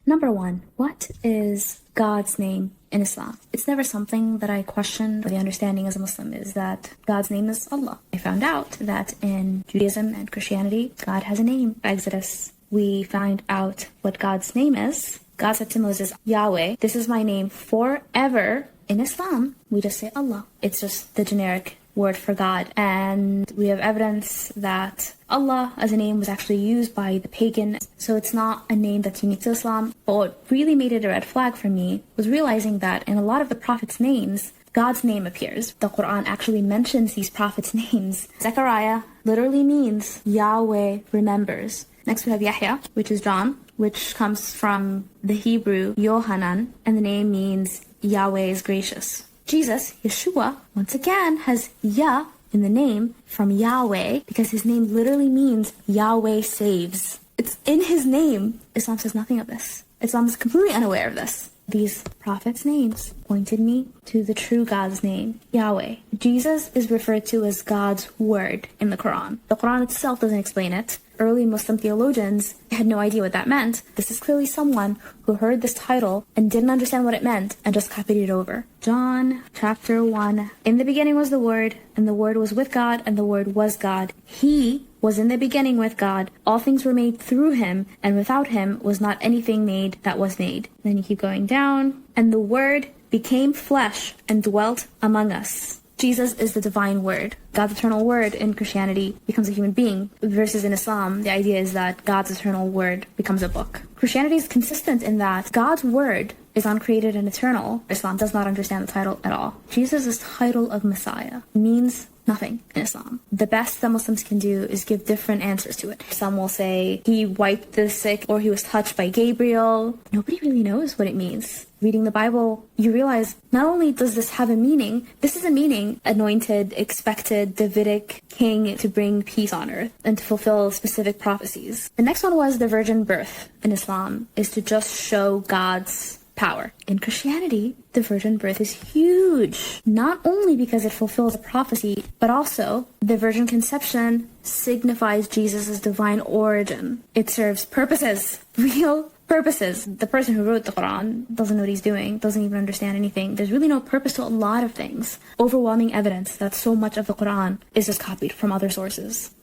Number one, what is God's name in Islam? It's never something that I questioned. The understanding as a Muslim is that God's name is Allah. I found out that in Judaism and Christianity, God has a name. Exodus, we find out what God's name is. God said to Moses, Yahweh, this is my name forever. In Islam, we just say Allah. It's just the generic word for God. And we have evidence that Allah as a name was actually used by the pagan. So it's not a name that's unique to Islam. But what really made it a red flag for me was realizing that in a lot of the prophets' names, God's name appears. The Quran actually mentions these prophets' names. Zechariah literally means Yahweh remembers. Next we have Yahya, which is John, which comes from the Hebrew Yohanan, and the name means Yahweh is gracious. Jesus, Yeshua, once again has Yah in the name from Yahweh because his name literally means Yahweh saves. It's in his name. Islam says nothing of this. Islam is completely unaware of this. These prophets' names pointed me to the true God's name, Yahweh. Jesus is referred to as God's word in the Quran. The Quran itself doesn't explain it. Early Muslim theologians had no idea what that meant. This is clearly someone who heard this title and didn't understand what it meant and just copied it over. John chapter 1. In the beginning was the Word, and the Word was with God, and the Word was God. He was in the beginning with God. All things were made through him, and without him was not anything made that was made. Then you keep going down. And the Word became flesh and dwelt among us. Jesus is the divine word. God's eternal word in Christianity becomes a human being, versus in Islam, the idea is that God's eternal word becomes a book. Christianity is consistent in that God's word is uncreated and eternal. Islam does not understand the title at all. Jesus' title of Messiah means nothing in Islam. The best that Muslims can do is give different answers to it. Some will say he wiped the sick or he was touched by Gabriel. Nobody really knows what it means. Reading the Bible, you realize not only does this have a meaning, this is a meaning anointed, expected, Davidic king to bring peace on earth and to fulfill specific prophecies. The next one was the virgin birth in Islam is to just show God's power. In Christianity, the virgin birth is huge, not only because it fulfills a prophecy, but also the virgin conception signifies Jesus' divine origin. It serves purposes, real purposes. The person who wrote the Quran doesn't know what he's doing, doesn't even understand anything. There's really no purpose to a lot of things. Overwhelming evidence that so much of the Quran is just copied from other sources.